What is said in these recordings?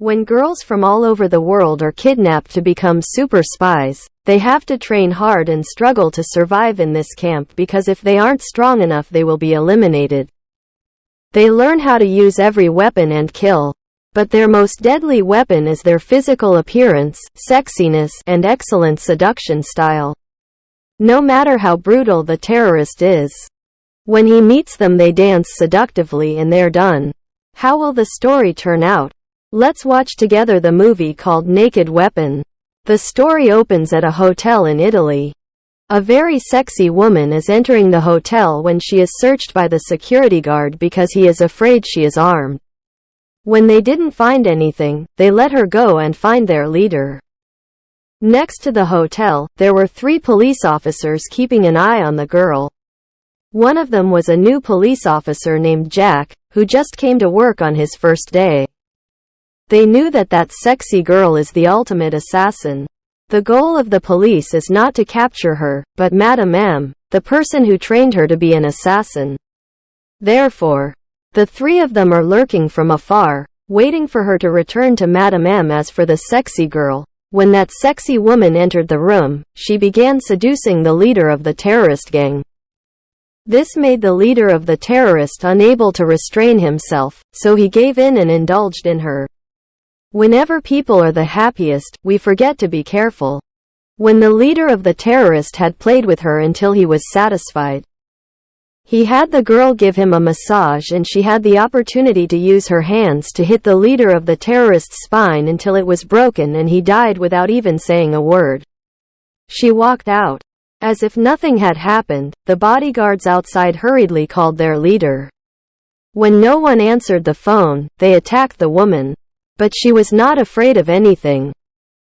When girls from all over the world are kidnapped to become super spies, they have to train hard and struggle to survive in this camp because if they aren't strong enough they will be eliminated. They learn how to use every weapon and kill. But their most deadly weapon is their physical appearance, sexiness, and excellent seduction style. No matter how brutal the terrorist is, when he meets them they dance seductively and they're done. How will the story turn out? Let's watch together the movie called Naked Weapon. The story opens at a hotel in Italy. A very sexy woman is entering the hotel when she is searched by the security guard because he is afraid she is armed. When they didn't find anything, they let her go and find their leader. Next to the hotel, there were 3 police officers keeping an eye on the girl. One of them was a new police officer named Jack, who just came to work on his first day. They knew that that sexy girl is the ultimate assassin. The goal of the police is not to capture her, but Madame M, the person who trained her to be an assassin. Therefore, the 3 of them are lurking from afar, waiting for her to return to Madame M. As for the sexy girl, when that sexy woman entered the room, she began seducing the leader of the terrorist gang. This made the leader of the terrorist unable to restrain himself, so he gave in and indulged in her. Whenever people are the happiest, we forget to be careful. When the leader of the terrorist had played with her until he was satisfied, he had the girl give him a massage and she had the opportunity to use her hands to hit the leader of the terrorist's spine until it was broken and he died without even saying a word. She walked out. As if nothing had happened, the bodyguards outside hurriedly called their leader. When no one answered the phone, they attacked the woman. But she was not afraid of anything.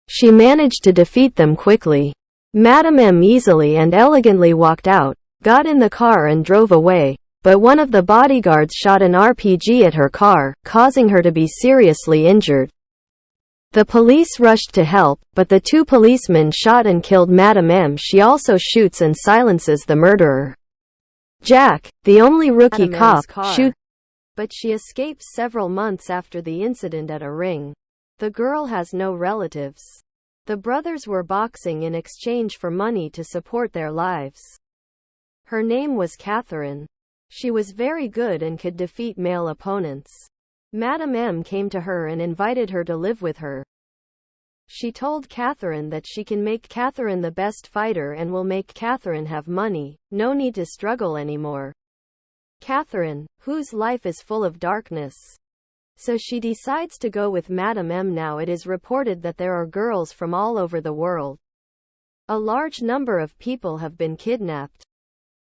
She managed to defeat them quickly. Madame M easily and elegantly walked out, got in the car and drove away, but one of the bodyguards shot an RPG at her car, causing her to be seriously injured. The police rushed to help, but the 2 policemen shot and killed Madame M. She also shoots and silences the murderer. Jack, the only rookie cop, shoots, but she escapes several months after the incident at a ring. The girl has no relatives. The brothers were boxing in exchange for money to support their lives. Her name was Catherine. She was very good and could defeat male opponents. Madame M came to her and invited her to live with her. She told Catherine that she can make Catherine the best fighter and will make Catherine have money, no need to struggle anymore. Catherine, whose life is full of darkness. So she decides to go with Madame M. Now it is reported that there are girls from all over the world. A large number of people have been kidnapped.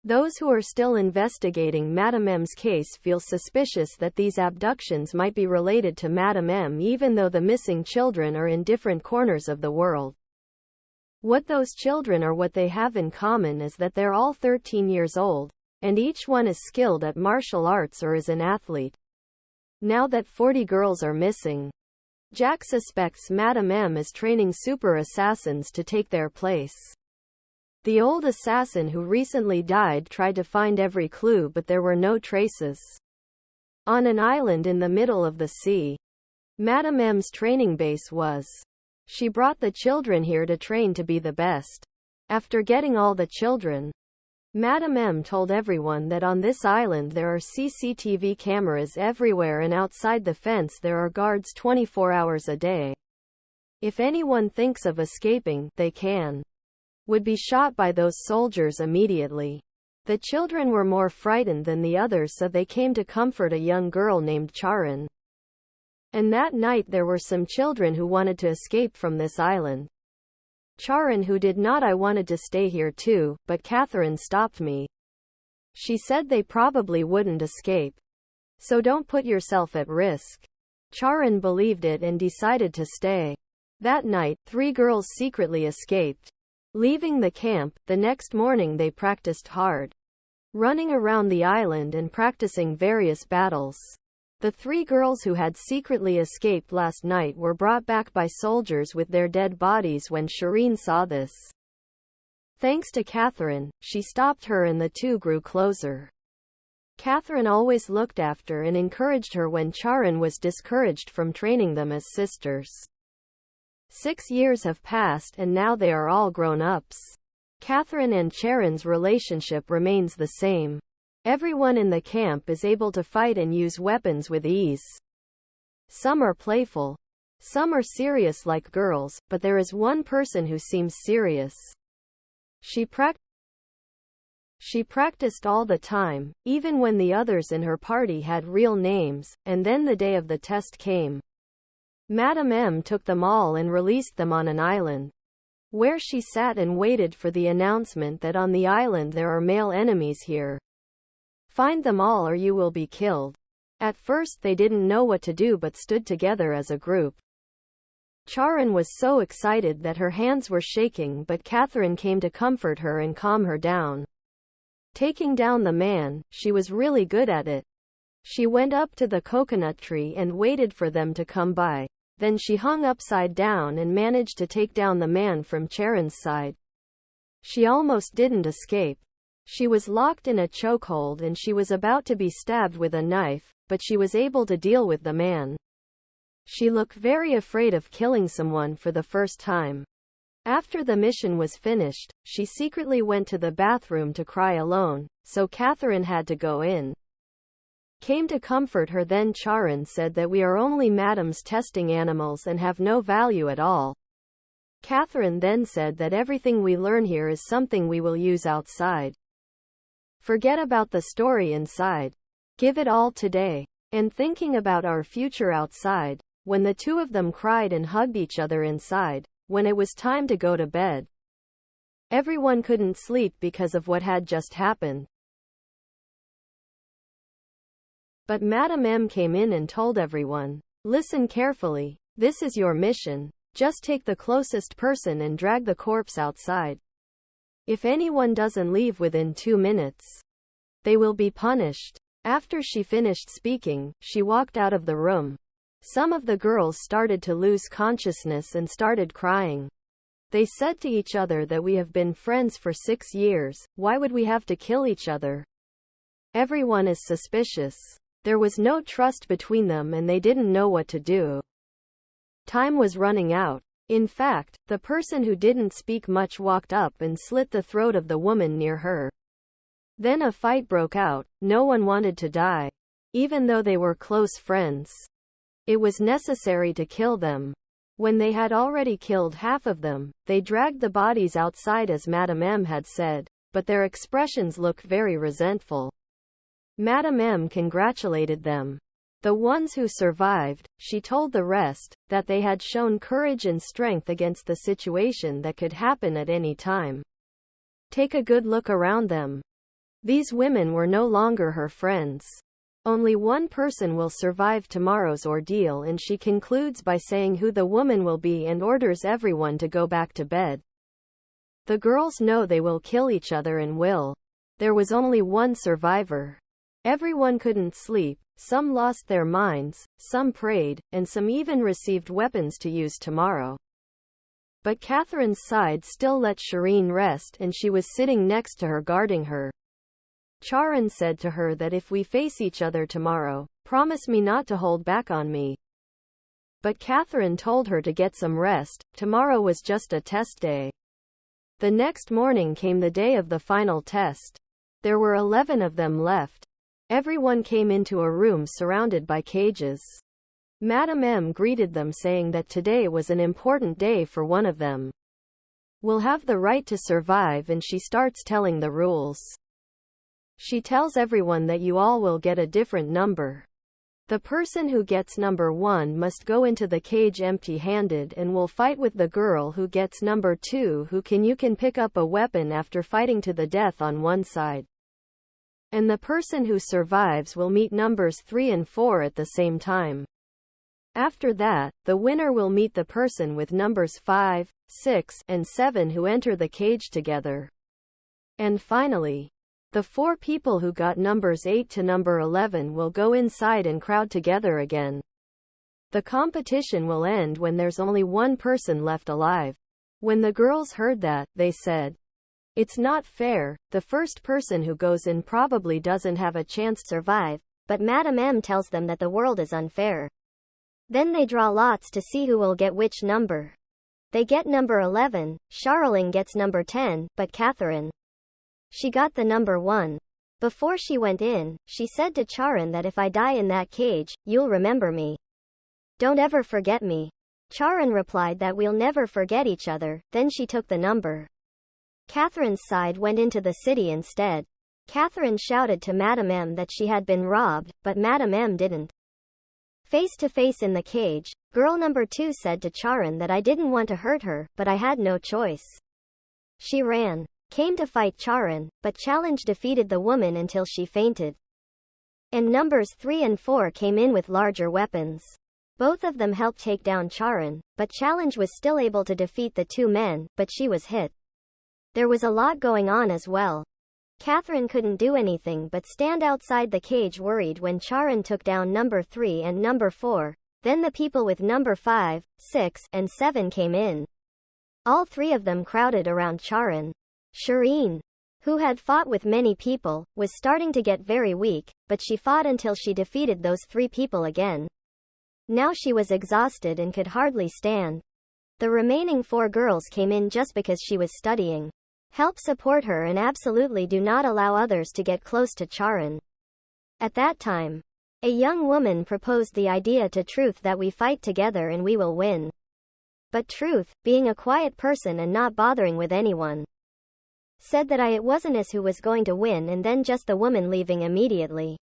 Those who are still investigating Madame M's case feel suspicious that these abductions might be related to Madame M even though the missing children are in different corners of the world. What those children or what they have in common is that they're all 13 years old, and each one is skilled at martial arts or is an athlete. Now that 40 girls are missing, Jack suspects Madame M is training super assassins to take their place. The old assassin who recently died tried to find every clue but there were no traces. On an island in the middle of the sea, Madame M's training base was. She brought the children here to train to be the best. After getting all the children, Madame M told everyone that on this island there are CCTV cameras everywhere and outside the fence there are guards 24 hours a day. If anyone thinks of escaping, they would be shot by those soldiers immediately. The children were more frightened than the others so they came to comfort a young girl named Charon. And that night there were some children who wanted to escape from this island. Charon who did not. I wanted to stay here too, but Catherine stopped me. She said they probably wouldn't escape. So don't put yourself at risk. Charon believed it and decided to stay. That night, 3 girls secretly escaped. Leaving the camp, the next morning they practiced hard, running around the island and practicing various battles. The 3 girls who had secretly escaped last night were brought back by soldiers with their dead bodies when Shireen saw this. Thanks to Catherine, she stopped her and the 2 grew closer. Catherine always looked after and encouraged her when Charon was discouraged from training them as sisters. 6 years have passed and now they are all grown-ups. Catherine and Charon's relationship remains the same. Everyone in the camp is able to fight and use weapons with ease. Some are playful. Some are serious like girls, but there is one person who seems serious. She practiced all the time, even when the others in her party had real names, and then the day of the test came. Madame M took them all and released them on an island, where she sat and waited for the announcement that on the island there are male enemies here. Find them all or you will be killed. At first they didn't know what to do but stood together as a group. Charon was so excited that her hands were shaking, but Catherine came to comfort her and calm her down. Taking down the man, she was really good at it. She went up to the coconut tree and waited for them to come by. Then she hung upside down and managed to take down the man from Charon's side. She almost didn't escape. She was locked in a chokehold and she was about to be stabbed with a knife, but she was able to deal with the man. She looked very afraid of killing someone for the first time. After the mission was finished, she secretly went to the bathroom to cry alone, so Catherine had to go in. Came to comfort her. Then Charon said that we are only Madame's testing animals and have no value at all. Catherine then said that everything we learn here is something we will use outside. Forget about the story inside. Give it all today. And thinking about our future outside. When the two of them cried and hugged each other inside, when it was time to go to bed. Everyone couldn't sleep because of what had just happened. But Madame M came in and told everyone, listen carefully, this is your mission. Just take the closest person and drag the corpse outside. If anyone doesn't leave within 2 minutes, they will be punished. After she finished speaking, she walked out of the room. Some of the girls started to lose consciousness and started crying. They said to each other that we have been friends for 6 years, why would we have to kill each other? Everyone is suspicious. There was no trust between them and they didn't know what to do. Time was running out. In fact, the person who didn't speak much walked up and slit the throat of the woman near her. Then a fight broke out. No one wanted to die, even though they were close friends. It was necessary to kill them. When they had already killed half of them, they dragged the bodies outside as Madame M had said, but their expressions looked very resentful. Madame M congratulated them. The ones who survived, she told the rest, that they had shown courage and strength against the situation that could happen at any time. Take a good look around them. These women were no longer her friends. Only one person will survive tomorrow's ordeal, and she concludes by saying who the woman will be and orders everyone to go back to bed. The girls know they will kill each other and will. There was only one survivor. Everyone couldn't sleep, some lost their minds, some prayed, and some even received weapons to use tomorrow. But Catherine's side still let Shireen rest, and she was sitting next to her guarding her. Charon said to her that if we face each other tomorrow, promise me not to hold back on me. But Catherine told her to get some rest, tomorrow was just a test day. The next morning came the day of the final test. There were 11 of them left. Everyone came into a room surrounded by cages. Madame M greeted them saying that today was an important day for one of them. Will have the right to survive, and she starts telling the rules. She tells everyone that you all will get a different number. The person who gets number 1 must go into the cage empty-handed and will fight with the girl who gets number 2 who can pick up a weapon after fighting to the death on one side. And the person who survives will meet numbers 3 and 4 at the same time. After that, the winner will meet the person with numbers 5, 6, and 7 who enter the cage together. And finally, the 4 people who got numbers 8 to number 11 will go inside and crowd together again. The competition will end when there's only one person left alive. When the girls heard that, they said, It's not fair. The first person who goes in probably doesn't have a chance to survive, but Madame M tells them that the world is unfair. Then they draw lots to see who will get which number. They get number 11, Charlene gets number 10, but Catherine, she got the number 1. Before she went in, she said to Charon that if I die in that cage, you'll remember me. Don't ever forget me. Charon replied that we'll never forget each other, then she took the number. Catherine's side went into the city instead. Catherine shouted to Madame M that she had been robbed, but Madame M didn't. Face to face in the cage, girl number 2 said to Charon that I didn't want to hurt her, but I had no choice. She ran. Came to fight Charon, but Challenge defeated the woman until she fainted. And numbers 3 and 4 came in with larger weapons. Both of them helped take down Charon, but Challenge was still able to defeat the 2 men, but she was hit. There was a lot going on as well. Catherine couldn't do anything but stand outside the cage worried when Charon took down number 3 and number 4. Then the people with number 5, 6, and 7 came in. All 3 of them crowded around Charon. Shireen, who had fought with many people, was starting to get very weak, but she fought until she defeated those 3 people again. Now she was exhausted and could hardly stand. The remaining 4 girls came in just because she was studying. Help support her and absolutely do not allow others to get close to Charon. At that time, a young woman proposed the idea to Truth that we fight together and we will win. But Truth, being a quiet person and not bothering with anyone, said that it wasn't us who was going to win, and then just the woman leaving immediately.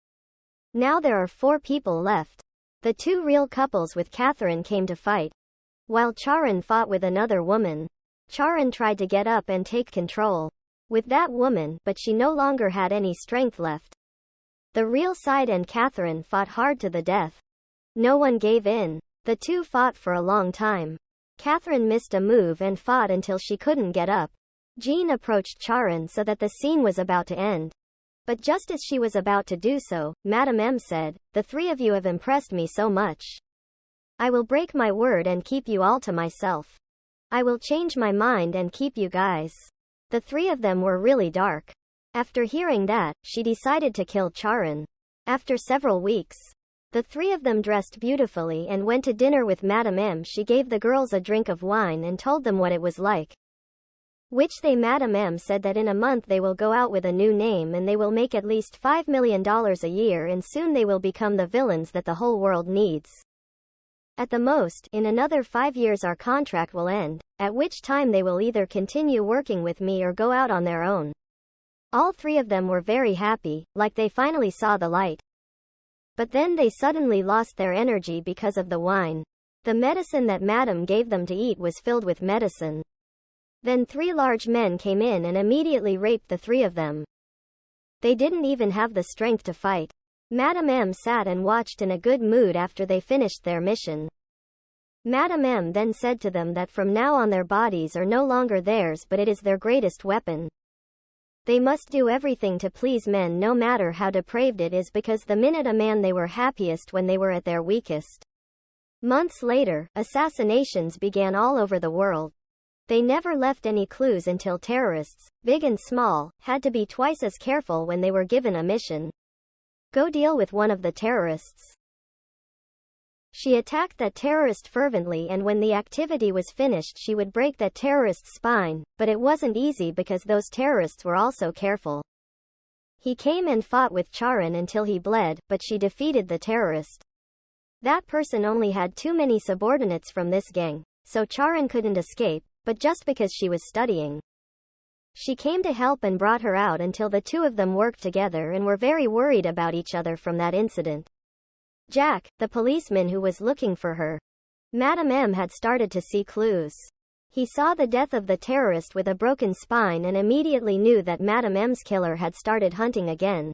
Now there are 4 people left. The 2 real couples with Catherine came to fight, while Charon fought with another woman. Charon tried to get up and take control with that woman, but she no longer had any strength left. The real side and Catherine fought hard to the death. No one gave in. The 2 fought for a long time. Catherine missed a move and fought until she couldn't get up. Jean approached Charon so that the scene was about to end. But just as she was about to do so, Madame M said, "The 3 of you have impressed me so much. I will break my word and keep you all to myself. I will change my mind and keep you guys." The 3 of them were really dark. After hearing that, she decided to kill Charon. After several weeks, the 3 of them dressed beautifully and went to dinner with Madame M. She gave the girls a drink of wine and told them what it was like. Madame M said that in a month they will go out with a new name and they will make at least $5 million a year, and soon they will become the villains that the whole world needs. At the most, in another 5 years our contract will end, at which time they will either continue working with me or go out on their own. All 3 of them were very happy, like they finally saw the light. But then they suddenly lost their energy because of the wine. The medicine that Madame gave them to eat was filled with medicine. Then 3 large men came in and immediately raped the 3 of them. They didn't even have the strength to fight. Madame M sat and watched in a good mood after they finished their mission. Madame M then said to them that from now on their bodies are no longer theirs, but it is their greatest weapon. They must do everything to please men no matter how depraved it is, because the minute a man they were happiest when they were at their weakest. Months later, assassinations began all over the world. They never left any clues until terrorists, big and small, had to be twice as careful when they were given a mission. Go deal with one of the terrorists. She attacked that terrorist fervently, and when the activity was finished she would break that terrorist's spine, but it wasn't easy because those terrorists were also careful. He came and fought with Charon until he bled, but she defeated the terrorist. That person only had too many subordinates from this gang, so Charon couldn't escape, but just because she was studying. She came to help and brought her out until the 2 of them worked together and were very worried about each other from that incident. Jack, the policeman who was looking for her, Madame M had started to see clues. He saw the death of the terrorist with a broken spine and immediately knew that Madame M's killer had started hunting again.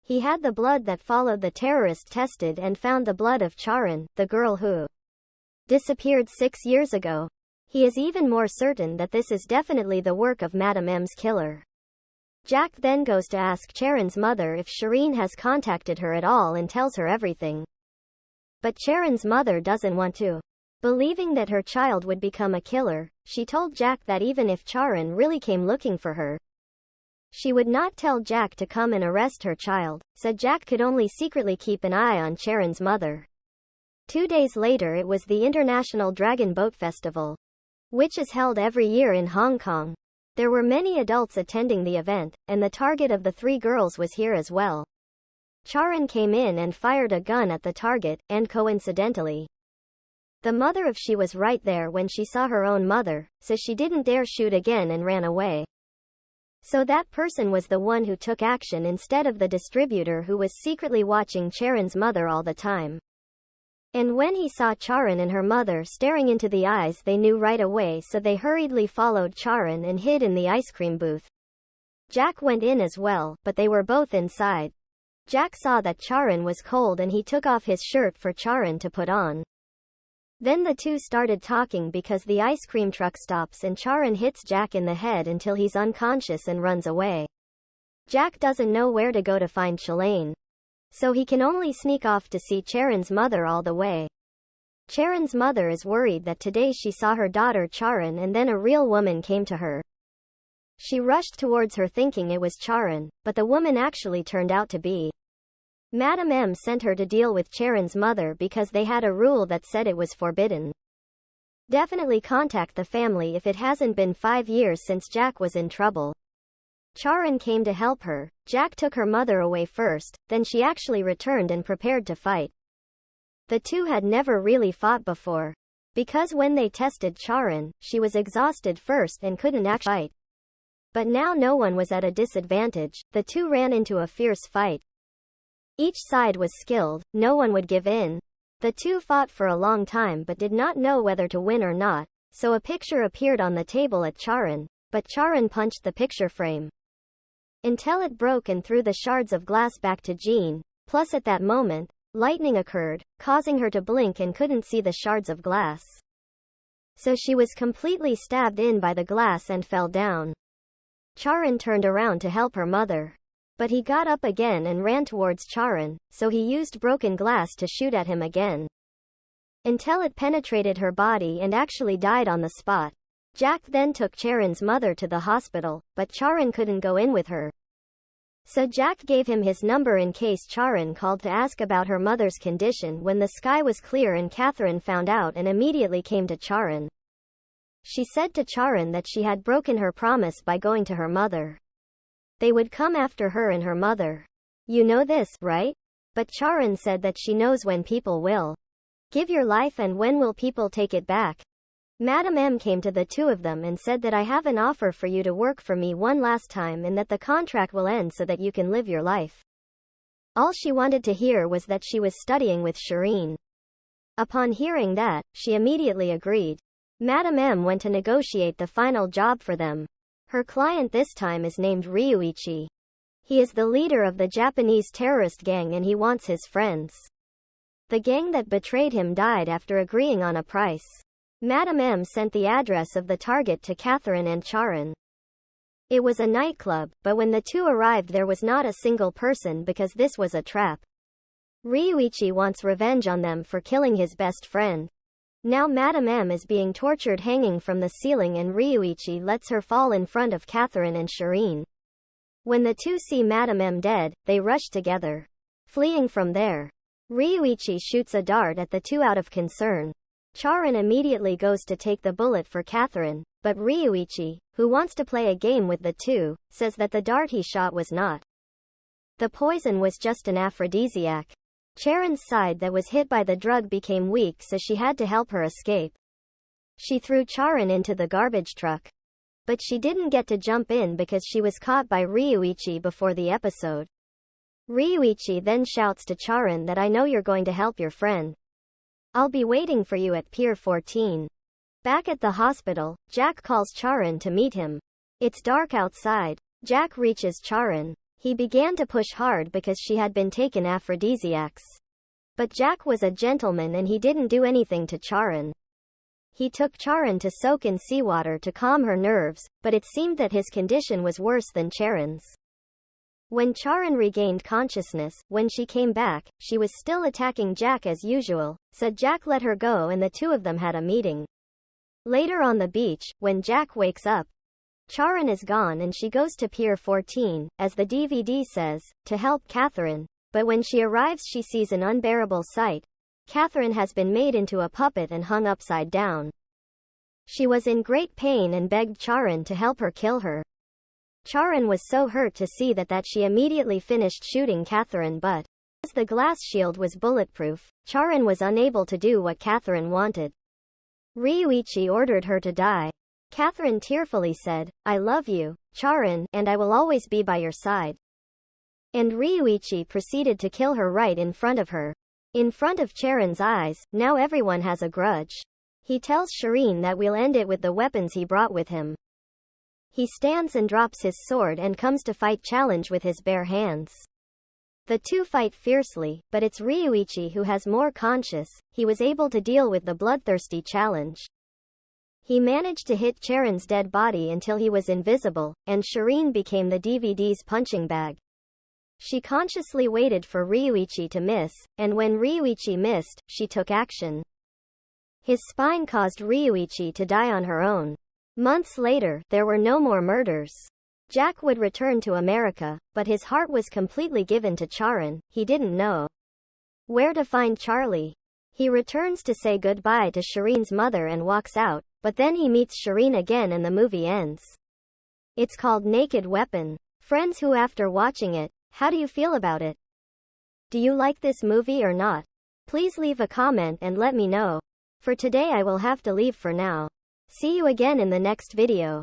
He had the blood that followed the terrorist tested and found the blood of Charon, the girl who disappeared 6 years ago. He is even more certain that this is definitely the work of Madame M's killer. Jack then goes to ask Charon's mother if Shireen has contacted her at all and tells her everything. But Charon's mother doesn't want to, Believing that her child would become a killer, she told Jack that even if Charon really came looking for her, she would not tell Jack to come and arrest her child, so Jack could only secretly keep an eye on Charon's mother. 2 days later it was the International Dragon Boat Festival, which is held every year in Hong Kong. There were many adults attending the event, and the target of the 3 girls was here as well. Charon came in and fired a gun at the target, and coincidentally, the mother of she was right there when she saw her own mother, so she didn't dare shoot again and ran away. So that person was the one who took action instead of the distributor who was secretly watching Charon's mother all the time. And when he saw Charon and her mother staring into the eyes, they knew right away, so they hurriedly followed Charon and hid in the ice cream booth. Jack went in as well, but they were both inside. Jack saw that Charon was cold and he took off his shirt for Charon to put on. Then the two started talking because the ice cream truck stops and Charon hits Jack in the head until he's unconscious and runs away. Jack doesn't know where to go to find Shalane, so he can only sneak off to see Charon's mother all the way. Charon's mother is worried that today she saw her daughter Charon and then a real woman came to her. She rushed towards her thinking it was Charon, but the woman actually turned out to be Madame M. Sent her to deal with Charon's mother because they had a rule that said it was forbidden. Definitely contact the family if it hasn't been 5 years since Jack was in trouble. Charon came to help her. Jack took her mother away first, then she actually returned and prepared to fight. The two had never really fought before, because when they tested Charon, she was exhausted first and couldn't actually fight. But now no one was at a disadvantage. The two ran into a fierce fight. Each side was skilled, no one would give in. The two fought for a long time but did not know whether to win or not, so a picture appeared on the table at Charon, but Charon punched the picture frame until it broke and threw the shards of glass back to Jean. Plus at that moment, lightning occurred, causing her to blink and couldn't see the shards of glass. So she was completely stabbed in by the glass and fell down. Charon turned around to help her mother, but he got up again and ran towards Charon, so he used broken glass to shoot at him again, until it penetrated her body and actually died on the spot. Jack then took Charon's mother to the hospital, but Charon couldn't go in with her. So Jack gave him his number in case Charon called to ask about her mother's condition when the sky was clear, and Catherine found out and immediately came to Charon. She said to Charon that she had broken her promise by going to her mother. They would come after her and her mother. You know this, right? But Charon said that she knows when people will give your life and when will people take it back. Madame M came to the two of them and said that I have an offer for you to work for me one last time and that the contract will end so that you can live your life. All she wanted to hear was that she was studying with Shireen. Upon hearing that, she immediately agreed. Madame M went to negotiate the final job for them. Her client this time is named Ryuichi. He is the leader of the Japanese terrorist gang and he wants his friends. The gang that betrayed him died after agreeing on a price. Madame M sent the address of the target to Catherine and Charon. It was a nightclub, but when the two arrived there was not a single person because this was a trap. Ryuichi wants revenge on them for killing his best friend. Now Madame M is being tortured hanging from the ceiling and Ryuichi lets her fall in front of Catherine and Shireen. When the two see Madame M dead, they rush together, fleeing from there. Ryuichi shoots a dart at the two out of concern. Charon immediately goes to take the bullet for Catherine, but Ryuichi, who wants to play a game with the two, says that the dart he shot was not the poison, was just an aphrodisiac. Charon's side that was hit by the drug became weak, so she had to help her escape. She threw Charon into the garbage truck, but she didn't get to jump in because she was caught by Ryuichi before the episode. Ryuichi then shouts to Charon that I know you're going to help your friend. I'll be waiting for you at Pier 14. Back at the hospital, Jack calls Charon to meet him. It's dark outside. Jack reaches Charon. He began to push hard because she had been taken aphrodisiacs. But Jack was a gentleman and he didn't do anything to Charon. He took Charon to soak in seawater to calm her nerves, but it seemed that his condition was worse than Charon's. When Charon regained consciousness, when she came back, she was still attacking Jack as usual, so Jack let her go and the two of them had a meeting. Later on the beach, when Jack wakes up, Charon is gone and she goes to Pier 14, as the DVD says, to help Catherine. But when she arrives she sees an unbearable sight. Catherine has been made into a puppet and hung upside down. She was in great pain and begged Charon to help her kill her. Charon was so hurt to see that she immediately finished shooting Catherine, but as the glass shield was bulletproof, Charon was unable to do what Catherine wanted. Ryuichi ordered her to die. Catherine tearfully said, "I love you, Charon, and I will always be by your side." And Ryuichi proceeded to kill her right in front of her. In front of Charon's eyes. Now everyone has a grudge. He tells Shireen that we'll end it with the weapons he brought with him. He stands and drops his sword and comes to fight challenge with his bare hands. The two fight fiercely, but it's Ryuichi who has more conscience. He was able to deal with the bloodthirsty challenge. He managed to hit Charon's dead body until he was invisible, and Shireen became the DVD's punching bag. She consciously waited for Ryuichi to miss, and when Ryuichi missed, she took action. His spine caused Ryuichi to die on her own. Months later, there were no more murders. Jack would return to America, but his heart was completely given to Charon. He didn't know where to find Charlie. He returns to say goodbye to Shireen's mother and walks out, but then he meets Shireen again and the movie ends. It's called Naked Weapon. Friends who after watching it, how do you feel about it? Do you like this movie or not? Please leave a comment and let me know. For today I will have to leave for now. See you again in the next video.